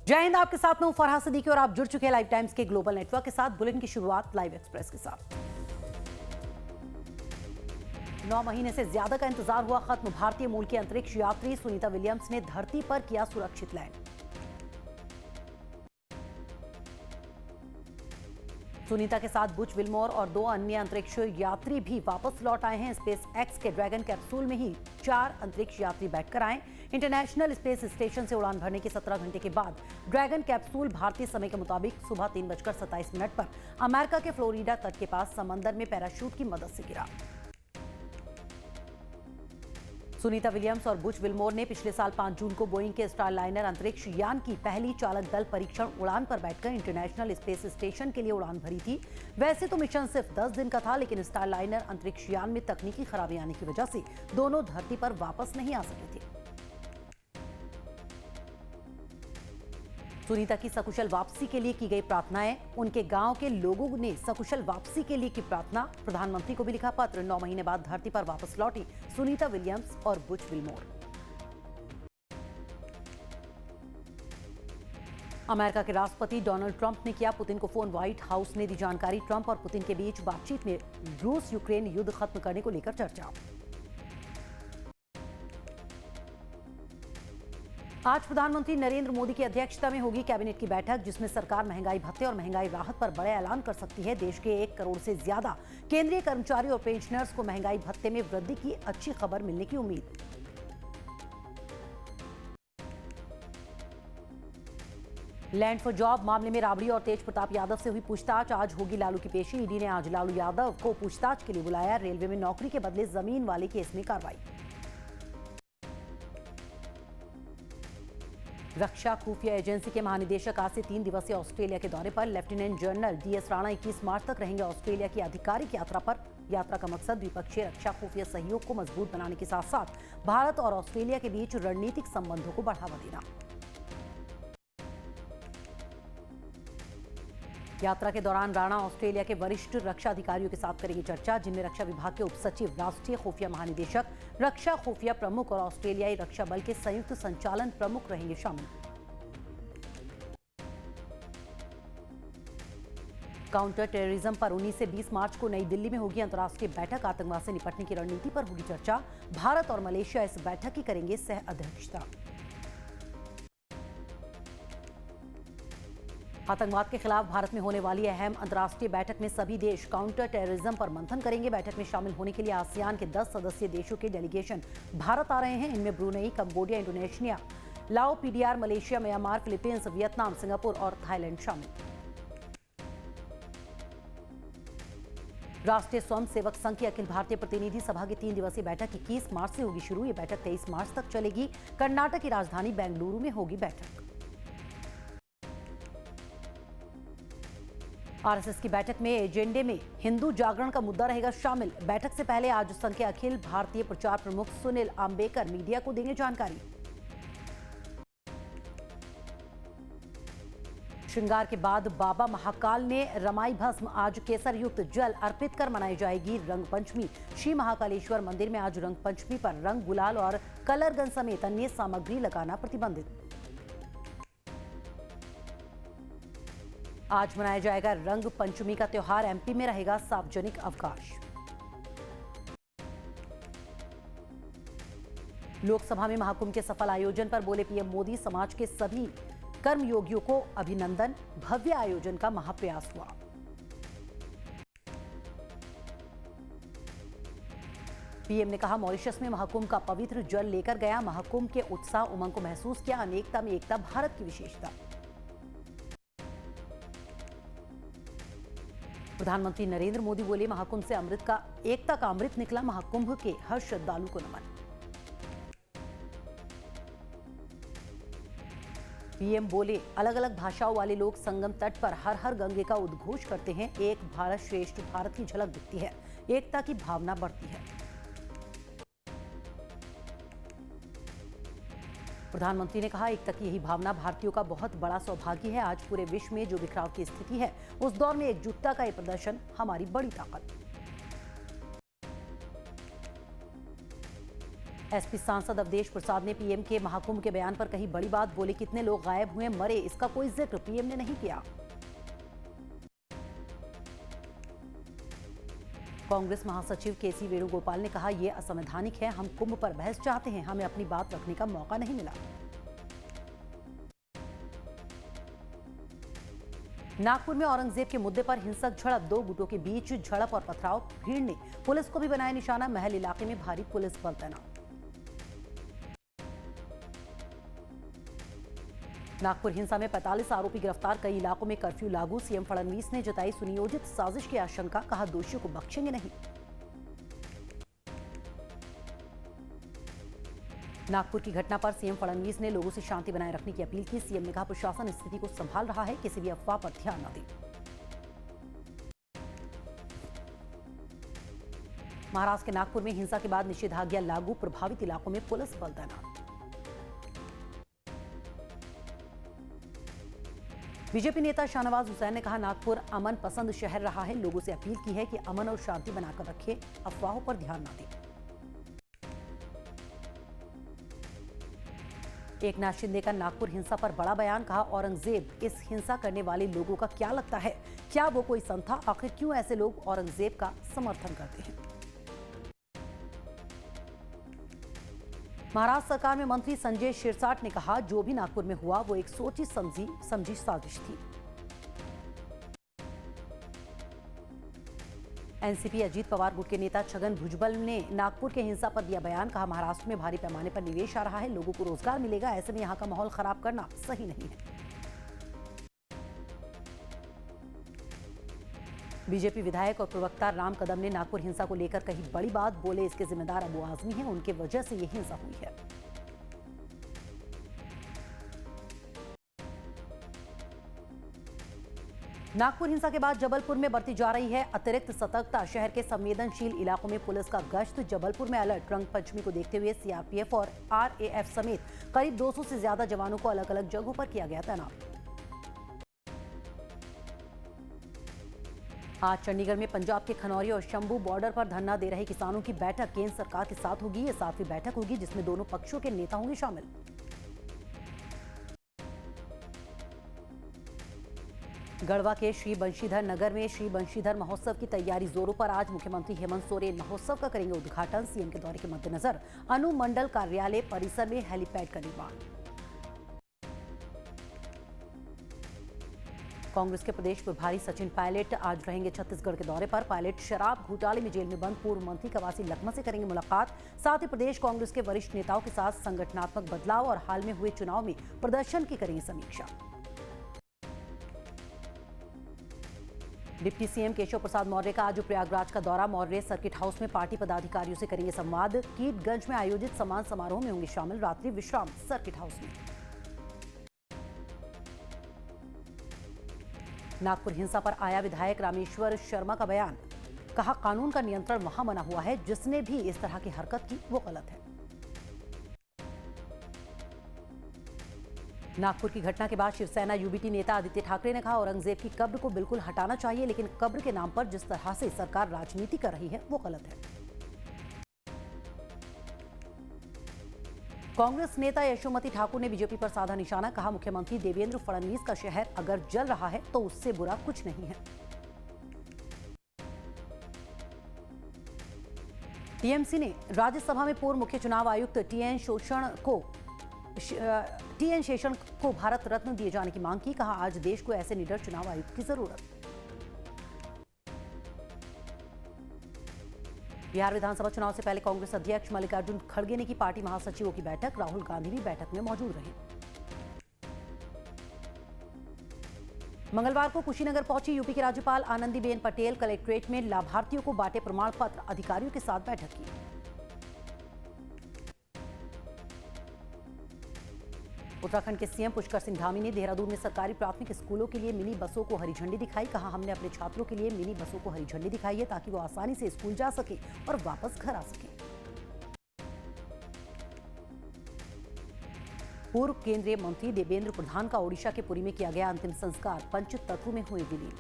जय हिंद, आपके साथ मैं हूं फरहा सिद्दीकी और आप जुड़ चुके हैं लाइव टाइम्स के ग्लोबल नेटवर्क के साथ। बुलेटिन की शुरुआत लाइव एक्सप्रेस के साथ। 9 महीने से ज्यादा का इंतजार हुआ खत्म। भारतीय मूल की अंतरिक्ष यात्री सुनीता विलियम्स ने धरती पर किया सुरक्षित लैंड। सुनीता के साथ बुच विल्मोर और 2 अन्य अंतरिक्ष यात्री भी वापस लौट आए हैं। स्पेस एक्स के ड्रैगन कैप्सूल में ही 4 अंतरिक्ष यात्री बैठकर आए। इंटरनेशनल स्पेस स्टेशन से उड़ान भरने के 17 घंटे के बाद ड्रैगन कैप्सूल भारतीय समय के मुताबिक सुबह 3:27 पर अमेरिका के फ्लोरिडा तट के पास समंदर में पैराशूट की मदद से गिरा। सुनीता विलियम्स और बुच विल्मोर ने पिछले साल 5 जून को बोइंग के स्टारलाइनर अंतरिक्ष यान की पहली चालक दल परीक्षण उड़ान पर बैठकर इंटरनेशनल स्पेस स्टेशन के लिए उड़ान भरी थी। वैसे तो मिशन सिर्फ 10 दिन का था, लेकिन स्टारलाइनर अंतरिक्ष यान में तकनीकी खराबी आने की वजह से दोनों धरती पर वापस नहीं आ सके थे। सुनीता की सकुशल वापसी के लिए की गई प्रार्थनाएं, उनके गांव के लोगों ने सकुशल वापसी के लिए की प्रार्थना। प्रधानमंत्री को भी लिखा पत्र। 9 महीने बाद धरती पर वापस लौटी सुनीता विलियम्स और बुच विल्मोर। अमेरिका के राष्ट्रपति डोनाल्ड ट्रंप ने किया पुतिन को फोन। व्हाइट हाउस ने दी जानकारी। ट्रंप और पुतिन के बीच बातचीत में रूस यूक्रेन युद्ध खत्म करने को लेकर चर्चा। आज प्रधानमंत्री नरेंद्र मोदी की अध्यक्षता में होगी कैबिनेट की बैठक, जिसमें सरकार महंगाई भत्ते और महंगाई राहत पर बड़े ऐलान कर सकती है। देश के 1 करोड़ से ज्यादा केंद्रीय कर्मचारी और पेंशनर्स को महंगाई भत्ते में वृद्धि की अच्छी खबर मिलने की उम्मीद। लैंड फॉर जॉब मामले में राबड़ी और तेज प्रताप यादव से हुई पूछताछ। आज होगी लालू की पेशी। ईडी ने आज लालू यादव को पूछताछ के लिए बुलाया। रेलवे में नौकरी के बदले जमीन वाले केस में कार्रवाई। रक्षा खुफिया एजेंसी के महानिदेशक आज से 3 दिवसीय ऑस्ट्रेलिया के दौरे पर। लेफ्टिनेंट जनरल डीएस राणा 21 मार्च तक रहेंगे ऑस्ट्रेलिया की आधिकारिक यात्रा पर। यात्रा का मकसद द्विपक्षीय रक्षा खुफिया सहयोग को मजबूत बनाने के साथ साथ भारत और ऑस्ट्रेलिया के बीच रणनीतिक संबंधों को बढ़ावा देना। यात्रा के दौरान राणा ऑस्ट्रेलिया के वरिष्ठ रक्षा अधिकारियों के साथ करेंगे चर्चा, जिनमें रक्षा विभाग के उप सचिव, राष्ट्रीय खुफिया महानिदेशक, रक्षा खुफिया प्रमुख और ऑस्ट्रेलियाई रक्षा बल के संयुक्त संचालन प्रमुख रहेंगे शामिल। काउंटर टेररिज्म पर 19 से 20 मार्च को नई दिल्ली में होगी अंतर्राष्ट्रीय बैठक। आतंकवाद से निपटने की रणनीति पर होगी चर्चा। भारत और मलेशिया इस बैठक की करेंगे सह अध्यक्षता। आतंकवाद के खिलाफ भारत में होने वाली अहम अंतर्राष्ट्रीय बैठक में सभी देश काउंटर टेररिज्म पर मंथन करेंगे। बैठक में शामिल होने के लिए आसियान के 10 सदस्यीय देशों के डेलीगेशन भारत आ रहे हैं। इनमें ब्रुनेई, कंबोडिया, इंडोनेशिया, लाओ, PDR, Malaysia, Myanmar, Philippines, Vietnam, Singapore और थाईलैंड शामिल। राष्ट्रीय स्वयंसेवक संघ की अखिल भारतीय प्रतिनिधि सभा की 3 दिवसीय बैठक 21 मार्च से होगी शुरू। ये बैठक 23 मार्च तक चलेगी। कर्नाटक की राजधानी बेंगलुरु में होगी बैठक। आरएसएस की बैठक में एजेंडे में हिंदू जागरण का मुद्दा रहेगा शामिल। बैठक से पहले आज संघ के अखिल भारतीय प्रचार प्रमुख सुनील आम्बेकर मीडिया को देंगे जानकारी। श्रृंगार के बाद बाबा महाकाल ने रमाई भस्म। आज केसर युक्त जल अर्पित कर मनाई जाएगी रंग पंचमी। श्री महाकालेश्वर मंदिर में आज रंग पंचमी पर रंग, गुलाल और कलर गन समेत अन्य सामग्री लगाना प्रतिबंधित। आज मनाया जाएगा रंग पंचमी का त्योहार। एमपी में रहेगा सार्वजनिक अवकाश। लोकसभा में महाकुंभ के सफल आयोजन पर बोले पीएम मोदी, समाज के सभी कर्मयोगियों को अभिनंदन। भव्य आयोजन का महाप्रयास हुआ। पीएम ने कहा, मॉरिशस में महाकुंभ का पवित्र जल लेकर गया। महाकुंभ के उत्साह उमंग को महसूस किया। अनेकता में एकता भारत की विशेषता। प्रधानमंत्री नरेंद्र मोदी बोले, महाकुंभ से एकता का अमृत निकला। महाकुंभ के हर श्रद्धालु को नमन। पीएम बोले, अलग अलग भाषाओं वाले लोग संगम तट पर हर हर गंगे का उद्घोष करते हैं। एक भारत श्रेष्ठ भारत की झलक दिखती है। एकता की भावना बढ़ती है। प्रधानमंत्री ने कहा, एकता की यही भावना भारतीयों का बहुत बड़ा सौभाग्य है। आज पूरे विश्व में जो बिखराव की स्थिति है, उस दौर में एकजुटता का यह प्रदर्शन हमारी बड़ी ताकत। एसपी सांसद अवधेश प्रसाद ने पीएम के महाकुंभ के बयान पर कही बड़ी बात, बोले कितने लोग गायब हुए, मरे, इसका कोई जिक्र पीएम ने नहीं किया। कांग्रेस महासचिव केसी वेणुगोपाल ने कहा, यह असंवैधानिक है, हम कुंभ पर बहस चाहते हैं, हमें अपनी बात रखने का मौका नहीं मिला। नागपुर में औरंगजेब के मुद्दे पर हिंसक झड़प, दो गुटों के बीच झड़प और पथराव, भीड़ ने पुलिस को भी बनाया निशाना, महल इलाके में भारी पुलिस बल तैनात। नागपुर हिंसा में 45 आरोपी गिरफ्तार, कई इलाकों में कर्फ्यू लागू, सीएम फडणवीस ने जताई सुनियोजित साजिश की आशंका, कहा दोषियों को बख्शेंगे नहीं। नागपुर की घटना पर सीएम फडणवीस ने लोगों से शांति बनाए रखने की अपील की। सीएम ने कहा प्रशासन स्थिति को संभाल रहा है, किसी भी अफवाह पर ध्यान न दें। महाराष्ट्र के नागपुर में हिंसा के बाद निषेधाज्ञा लागू, प्रभावित इलाकों में पुलिस बल तैनात। बीजेपी नेता शाहनवाज हुसैन ने कहा नागपुर अमन पसंद शहर रहा है, लोगों से अपील की है कि अमन और शांति बनाकर रखें, अफवाहों पर ध्यान न दें। एकनाथ शिंदे का नागपुर हिंसा पर बड़ा बयान, कहा औरंगजेब इस हिंसा करने वाले लोगों का क्या लगता है, क्या वो कोई संत था, आखिर क्यों ऐसे लोग औरंगजेब का समर्थन करते हैं। महाराष्ट्र सरकार में मंत्री संजय शिरसाट ने कहा जो भी नागपुर में हुआ वो एक सोची समझी साजिश थी। एनसीपी अजीत पवार गुट के नेता छगन भुजबल ने नागपुर के हिंसा पर दिया बयान, कहा महाराष्ट्र में भारी पैमाने पर निवेश आ रहा है, लोगों को रोजगार मिलेगा, ऐसे में यहां का माहौल खराब करना सही नहीं है। बीजेपी विधायक और प्रवक्ता राम कदम ने नागपुर हिंसा को लेकर कही बड़ी बात, बोले इसके जिम्मेदार अबू आजमी हैं, उनके वजह से यह हिंसा हुई है। नागपुर हिंसा के बाद जबलपुर में बढ़ती जा रही है अतिरिक्त सतर्कता, शहर के संवेदनशील इलाकों में पुलिस का गश्त, जबलपुर में अलर्ट। रंग पंचमी को देखते हुए सीआरपीएफ और आरएएफ समेत करीब 200 से ज्यादा जवानों को अलग अलग जगहों पर किया गया तैनात। आज चंडीगढ़ में पंजाब के खनौरी और शंभू बॉर्डर पर धरना दे रहे किसानों की बैठक केंद्र सरकार के साथ होगी। ये 7वीं बैठक होगी जिसमें दोनों पक्षों के नेता होंगे शामिल। गढ़वा के श्री बंशीधर नगर में श्री बंशीधर महोत्सव की तैयारी जोरों पर। आज मुख्यमंत्री हेमंत सोरेन महोत्सव का करेंगे उद्घाटन। सीएम के दौरे के मद्देनजर अनुमंडल कार्यालय परिसर में हेलीपैड का निर्माण। कांग्रेस के प्रदेश प्रभारी सचिन पायलट आज रहेंगे छत्तीसगढ़ के दौरे पर। पायलट शराब घोटाले में जेल में बंद पूर्व मंत्री कवासी लखमा से करेंगे मुलाकात। साथ ही प्रदेश कांग्रेस के वरिष्ठ नेताओं के साथ संगठनात्मक बदलाव और हाल में हुए चुनाव में प्रदर्शन की करेंगे समीक्षा। डिप्टी सीएम केशव प्रसाद मौर्य का आज प्रयागराज का दौरा। मौर्य सर्किट हाउस में पार्टी पदाधिकारियों से करेंगे संवाद। कीटगंज में आयोजित सम्मान समारोह में होंगे शामिल। रात्रि विश्राम सर्किट हाउस में। नागपुर हिंसा पर आया विधायक रामेश्वर शर्मा का बयान, कहा कानून का नियंत्रण वहां बना हुआ है, जिसने भी इस तरह की हरकत की वो गलत है। नागपुर की घटना के बाद शिवसेना यूबीटी नेता आदित्य ठाकरे ने कहा औरंगजेब की कब्र को बिल्कुल हटाना चाहिए, लेकिन कब्र के नाम पर जिस तरह से सरकार राजनीति कर रही है वो गलत है। कांग्रेस नेता यशोमती ठाकुर ने बीजेपी पर साधा निशाना, कहा मुख्यमंत्री देवेंद्र फडणवीस का शहर अगर जल रहा है तो उससे बुरा कुछ नहीं है। टीएमसी ने राज्यसभा में पूर्व मुख्य चुनाव आयुक्त टीएन शेषन को भारत रत्न दिए जाने की मांग की। कहा आज देश को ऐसे निडर चुनाव आयुक्त की जरूरत। बिहार विधानसभा चुनाव से पहले कांग्रेस अध्यक्ष मल्लिकार्जुन खड़गे ने की पार्टी महासचिवों की बैठक। राहुल गांधी भी बैठक में मौजूद रहे। मंगलवार को कुशीनगर पहुंची यूपी की राज्यपाल आनंदीबेन पटेल। कलेक्ट्रेट में लाभार्थियों को बांटे प्रमाण पत्र, अधिकारियों के साथ बैठक की। उत्तराखंड के सीएम पुष्कर सिंह धामी ने देहरादून में सरकारी प्राथमिक स्कूलों के लिए मिनी बसों को हरी झंडी दिखाई। कहा हमने अपने छात्रों के लिए मिनी बसों को हरी झंडी दिखाई है ताकि वो आसानी से स्कूल जा सके और वापस घर आ सके। पूर्व केंद्रीय मंत्री देवेंद्र प्रधान का ओडिशा के पुरी में किया गया अंतिम संस्कार। पंच तत्व में हुए विलीन।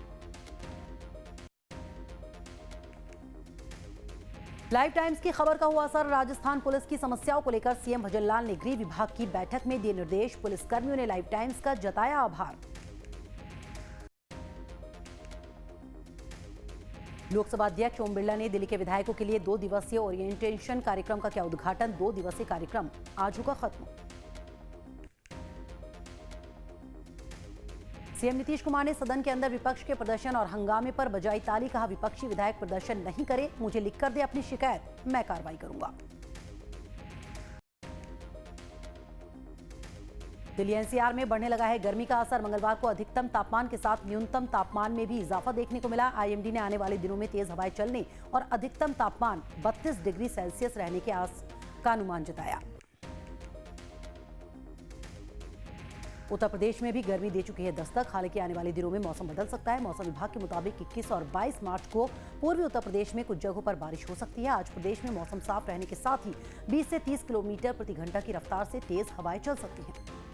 लाइव टाइम्स की खबर का हुआ असर। राजस्थान पुलिस की समस्याओं को लेकर सीएम भजनलाल ने गृह विभाग की बैठक में दिए निर्देश। पुलिसकर्मियों ने लाइव टाइम्स का जताया आभार। लोकसभा अध्यक्ष ओम बिरला ने दिल्ली के विधायकों के लिए 2 दिवसीय ओरिएंटेशन कार्यक्रम का किया उद्घाटन। 2 दिवसीय कार्यक्रम आज होगा खत्म। सीएम नीतीश कुमार ने सदन के अंदर विपक्ष के प्रदर्शन और हंगामे पर बजाई ताली। कहा, विपक्षी विधायक प्रदर्शन नहीं करे, मुझे लिखकर दे अपनी शिकायत, मैं कार्रवाई करूंगा। दिल्ली एनसीआर में बढ़ने लगा है गर्मी का असर। मंगलवार को अधिकतम तापमान के साथ न्यूनतम तापमान में भी इजाफा देखने को मिला। आईएमडी ने आने वाले दिनों में तेज हवाएं चलने और अधिकतम तापमान 32 डिग्री सेल्सियस रहने के का अनुमान जताया। उत्तर प्रदेश में भी गर्मी दे चुकी है दस्तक। हालांकि आने वाले दिनों में मौसम बदल सकता है। मौसम विभाग के मुताबिक 21 और 22 मार्च को पूर्वी उत्तर प्रदेश में कुछ जगहों पर बारिश हो सकती है। आज प्रदेश में मौसम साफ रहने के साथ ही 20 से 30 किलोमीटर प्रति घंटा की रफ्तार से तेज हवाएं चल सकती हैं।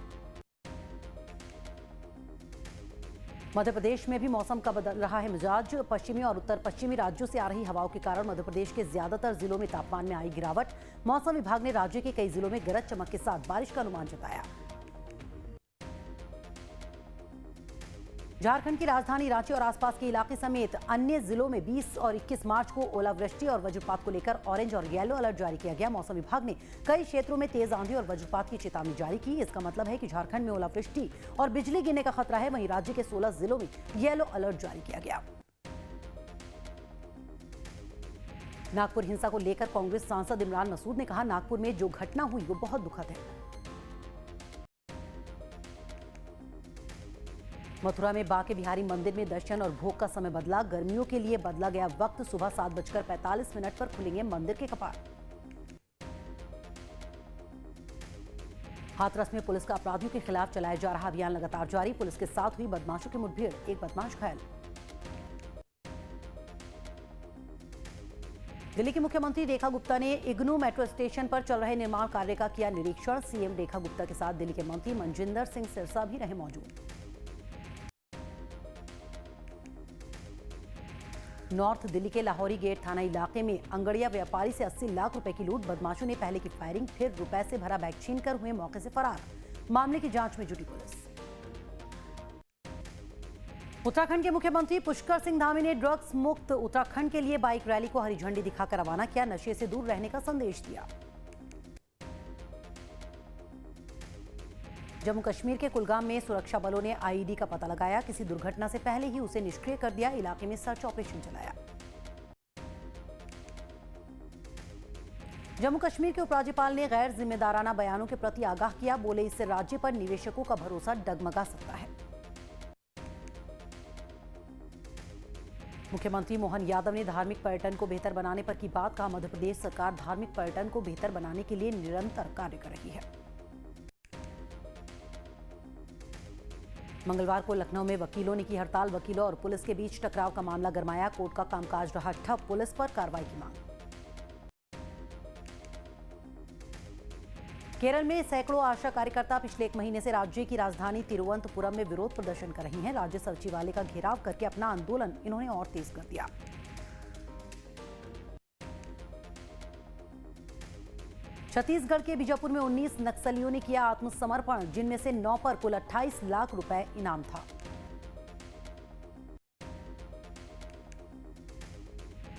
मध्य प्रदेश में भी मौसम का बदल रहा है मिजाज। पश्चिमी और उत्तर पश्चिमी राज्यों से आ रही हवाओं के कारण मध्य प्रदेश के ज्यादातर जिलों में तापमान में आई गिरावट। मौसम विभाग ने राज्य के कई जिलों में गरज चमक के साथ बारिश का अनुमान जताया। झारखंड की राजधानी रांची और आसपास के इलाके समेत अन्य जिलों में 20 और 21 मार्च को ओलावृष्टि और वज्रपात को लेकर ऑरेंज और येलो अलर्ट जारी किया गया। मौसम विभाग ने कई क्षेत्रों में तेज आंधी और वज्रपात की चेतावनी जारी की। इसका मतलब है कि झारखंड में ओलावृष्टि और बिजली गिरने का खतरा है। वहीं राज्य के 16 जिलों में येलो अलर्ट जारी किया गया। नागपुर हिंसा को लेकर कांग्रेस सांसद इमरान मसूद ने कहा, नागपुर में जो घटना हुई वो बहुत दुखद है। मथुरा में बांके बिहारी मंदिर में दर्शन और भोग का समय बदला। गर्मियों के लिए बदला गया वक्त। सुबह 7:45 पर खुलेंगे मंदिर के कपाट। हाथरस में पुलिस का अपराधियों के खिलाफ चलाया जा रहा अभियान लगातार जारी। पुलिस के साथ हुई बदमाशों की मुठभेड़, एक बदमाश घायल। दिल्ली की मुख्यमंत्री रेखा गुप्ता ने इग्नू मेट्रो स्टेशन पर चल रहे निर्माण कार्य का किया निरीक्षण। सीएम रेखा गुप्ता के साथ दिल्ली के मंत्री मनजिंदर सिंह सिरसा भी रहे मौजूद। नॉर्थ दिल्ली के लाहौरी गेट थाना इलाके में अंगड़िया व्यापारी से 80 लाख रुपए की लूट। बदमाशों ने पहले की फायरिंग, फिर रुपए से भरा बैग छीनकर हुए मौके से फरार। मामले की जांच में जुटी पुलिस। उत्तराखंड के मुख्यमंत्री पुष्कर सिंह धामी ने ड्रग्स मुक्त उत्तराखंड के लिए बाइक रैली को हरी झंडी दिखाकर रवाना किया। नशे से दूर रहने का संदेश दिया। जम्मू कश्मीर के कुलगाम में सुरक्षा बलों ने आईईडी का पता लगाया। किसी दुर्घटना से पहले ही उसे निष्क्रिय कर दिया। इलाके में सर्च ऑपरेशन चलाया। जम्मू कश्मीर के उपराज्यपाल ने गैर जिम्मेदाराना बयानों के प्रति आगाह किया। बोले, इससे राज्य पर निवेशकों का भरोसा डगमगा सकता है। मुख्यमंत्री मोहन यादव ने धार्मिक पर्यटन को बेहतर बनाने पर की बात। कहा, मध्य प्रदेश सरकार धार्मिक पर्यटन को बेहतर बनाने के लिए निरंतर कार्य कर रही है। मंगलवार को लखनऊ में वकीलों ने की हड़ताल। वकीलों और पुलिस के बीच टकराव का मामला गरमाया। कोर्ट का कामकाज रहा ठप। पुलिस पर कार्रवाई की मांग। केरल में सैकड़ों आशा कार्यकर्ता पिछले 1 महीने से राज्य की राजधानी तिरुवनंतपुरम में विरोध प्रदर्शन कर रही हैं। राज्य सचिवालय का घेराव करके अपना आंदोलन इन्होंने और तेज कर दिया। छत्तीसगढ़ के बीजापुर में 19 नक्सलियों ने किया आत्मसमर्पण, जिनमें से 9 पर कुल 28 लाख रुपए इनाम था।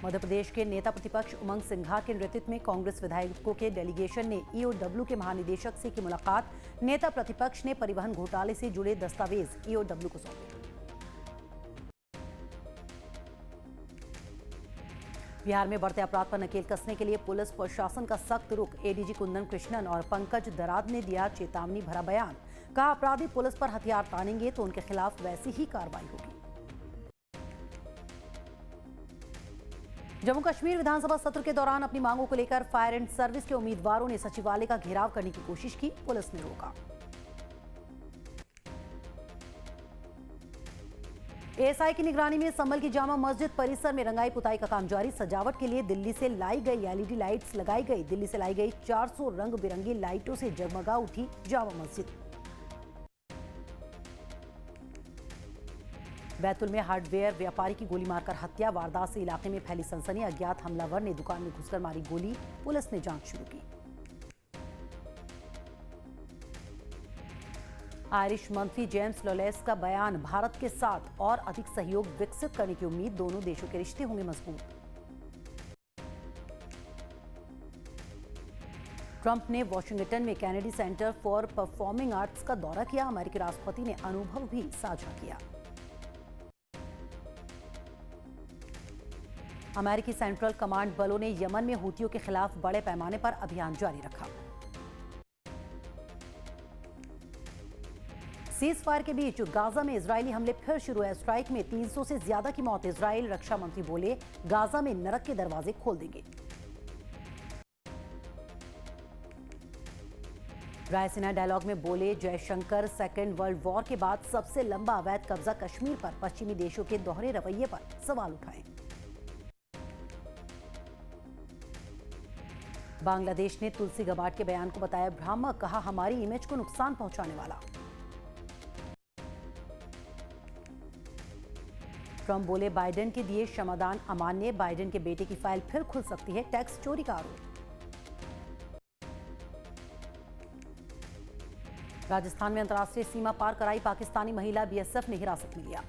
मध्य प्रदेश के नेता प्रतिपक्ष उमंग सिंघार के नेतृत्व में कांग्रेस विधायकों के डेलीगेशन ने ईओडब्ल्यू के महानिदेशक से की मुलाकात। नेता प्रतिपक्ष ने परिवहन घोटाले से जुड़े दस्तावेज ईओडब्ल्यू को सौंपे। बिहार में बढ़ते अपराध पर नकेल कसने के लिए पुलिस प्रशासन का सख्त रुख। एडीजी कुंदन कृष्णन और पंकज दराद ने दिया चेतावनी भरा बयान। कहा, अपराधी पुलिस पर हथियार तानेंगे तो उनके खिलाफ वैसी ही कार्रवाई होगी। जम्मू कश्मीर विधानसभा सत्र के दौरान अपनी मांगों को लेकर फायर एंड सर्विस के उम्मीदवारों ने सचिवालय का घेराव करने की कोशिश की। पुलिस ने रोका। एएसआई की निगरानी में संभल की जामा मस्जिद परिसर में रंगाई पुताई का काम जारी। सजावट के लिए दिल्ली से लाई गई एलईडी लाइट्स लगाई गई। दिल्ली से लाई गई 400 रंग बिरंगी लाइटों से जगमगा उठी जामा मस्जिद। बैतुल में हार्डवेयर व्यापारी की गोली मारकर हत्या, वारदात से इलाके में फैली सनसनी। अज्ञात हमलावर ने दुकान में घुसकर मारी गोली, पुलिस ने जांच शुरू की। आयरिश मंत्री जेम्स लॉलेस का बयान, भारत के साथ और अधिक सहयोग विकसित करने की उम्मीद, दोनों देशों के रिश्ते होंगे मजबूत। ट्रंप ने वॉशिंगटन में Kennedy centre for performing arts का दौरा किया। अमेरिकी राष्ट्रपति ने अनुभव भी साझा किया। अमेरिकी सेंट्रल कमांड बलों ने यमन में हूतियों के खिलाफ बड़े पैमाने पर अभियान जारी रखा। सीज फायर के बीच गाजा में इजरायली हमले फिर शुरू है। स्ट्राइक में 300 से ज्यादा की मौत। इजराइल रक्षा मंत्री बोले, गाजा में नरक के दरवाजे खोल देंगे। रायसीना डायलॉग में बोले जयशंकर, सेकेंड वर्ल्ड वॉर के बाद सबसे लंबा अवैध कब्जा कश्मीर पर, पश्चिमी देशों के दोहरे रवैये पर सवाल उठाए। बांग्लादेश ने तुलसी गबार्ड के बयान को बताया भ्रामक, कहा हमारी इमेज को नुकसान पहुंचाने वाला। ट्रंप बोले बाइडेन के दिए क्षमादान अमान्य, बाइडेन के बेटे की फाइल फिर खुल सकती है। टैक्स चोरी का आरोप। राजस्थान में अंतर्राष्ट्रीय सीमा पार कराई पाकिस्तानी महिला, बीएसएफ ने हिरासत में लिया।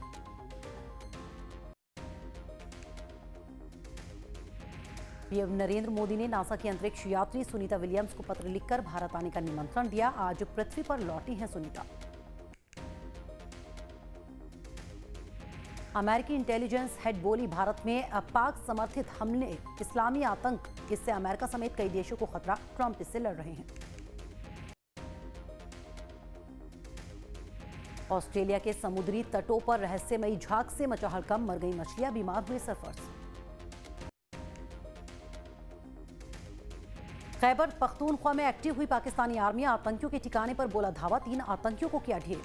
पीएम नरेंद्र मोदी ने नासा की अंतरिक्ष यात्री सुनीता विलियम्स को पत्र लिखकर भारत आने का निमंत्रण दिया। आज पृथ्वी पर लौटी हैं सुनीता। अमेरिकी इंटेलिजेंस हेड बोली, भारत में पाक समर्थित हमले इस्लामी आतंक, इससे अमेरिका समेत कई देशों को खतरा। ट्रंप इससे लड़ रहे हैं। ऑस्ट्रेलिया के समुद्री तटों पर रहस्यमयी झाग से मचा हड़कंप, मर गई मछलियां, बीमार हुए सर्फर्स। खैबर पख्तूनख्वा में एक्टिव हुई पाकिस्तानी आर्मी, आतंकियों के ठिकाने पर बोला धावा, 3 आतंकियों को किया ढेर।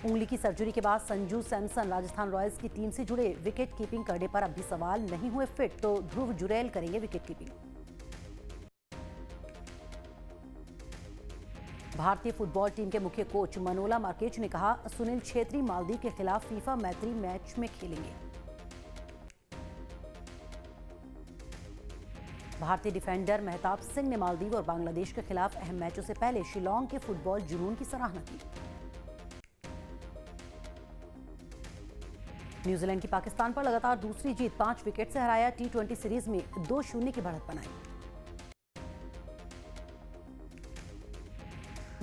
उंगली की सर्जरी के बाद संजू सैमसन राजस्थान रॉयल्स की टीम से जुड़े। विकेट कीपिंग करने पर अब भी सवाल, नहीं हुए फिट तो ध्रुव जुरैल करेंगे विकेट कीपिंग। भारतीय फुटबॉल टीम के मुख्य कोच मनोला मार्केज ने कहा, सुनील छेत्री मालदीव के खिलाफ फीफा मैत्री मैच में खेलेंगे। भारतीय डिफेंडर मेहताब सिंह ने मालदीव और बांग्लादेश के खिलाफ अहम मैचों से पहले शिलोंग के फुटबॉल जुनून की सराहना की। न्यूजीलैंड की पाकिस्तान पर लगातार दूसरी जीत, 5 विकेट से हराया। T20 सीरीज में 2-0 की बढ़त बनाई।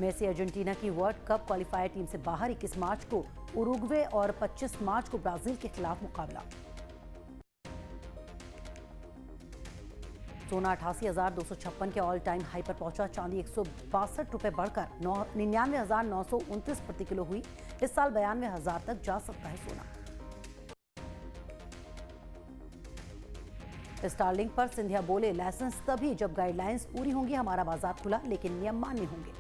मेसी अर्जेंटीना की वर्ल्ड कप क्वालिफायर टीम से बाहर। 21 मार्च को उरुग्वे और 25 मार्च को ब्राजील के खिलाफ मुकाबला। सोना 88,256 के ऑल टाइम हाई पर पहुंचा। चांदी 162 रुपए बढ़कर 99,929 प्रति किलो हुई। इस साल 92,000 तक जा सकता है सोना। स्टारलिंक पर सिंधिया बोले, लाइसेंस तभी जब गाइडलाइंस पूरी होंगी। हमारा बाजार खुला लेकिन नियम मान्य होंगे।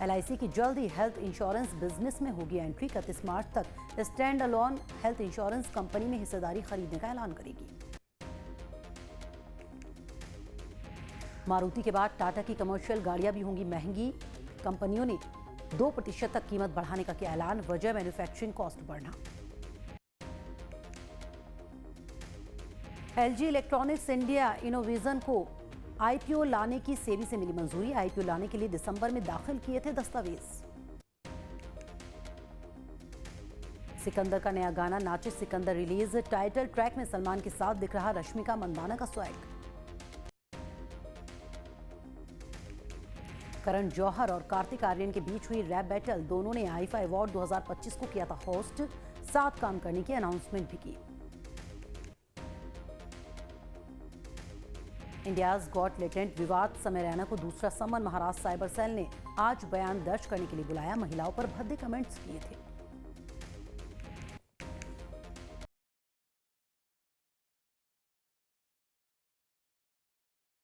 LIC की जल्द ही हेल्थ इंश्योरेंस बिजनेस में होगी एंट्री। 31 मार्च तक stand alone health insurance company में हिस्सेदारी खरीदने का ऐलान करेगी। मारुति के बाद टाटा की कमर्शियल गाड़ियां भी होंगी महंगी। कंपनियों ने 2% तक कीमत बढ़ाने का किया ऐलान। वजह मैन्युफैक्चरिंग कॉस्ट बढ़ना। LG इलेक्ट्रॉनिक्स इंडिया इनोविजन को IPO लाने की सेबी से मिली मंजूरी। IPO लाने के लिए दिसंबर में दाखिल किए थे दस्तावेज। सिकंदर का नया गाना नाचे सिकंदर रिलीज। टाइटल ट्रैक में सलमान के साथ दिख रहा रश्मिका मंदाना का स्वैग। करण जौहर और कार्तिक आर्यन के बीच हुई रैप बैटल। दोनों ने आईफा अवार्ड 2025 को किया था होस्ट। साथ काम करने की अनाउंसमेंट भी की। इंडियाज गॉट लेटेंट विवाद समय रैना को दूसरा समन। महाराष्ट्र साइबर सेल ने आज बयान दर्ज करने के लिए बुलाया। महिलाओं पर भद्दे कमेंट्स किए थे।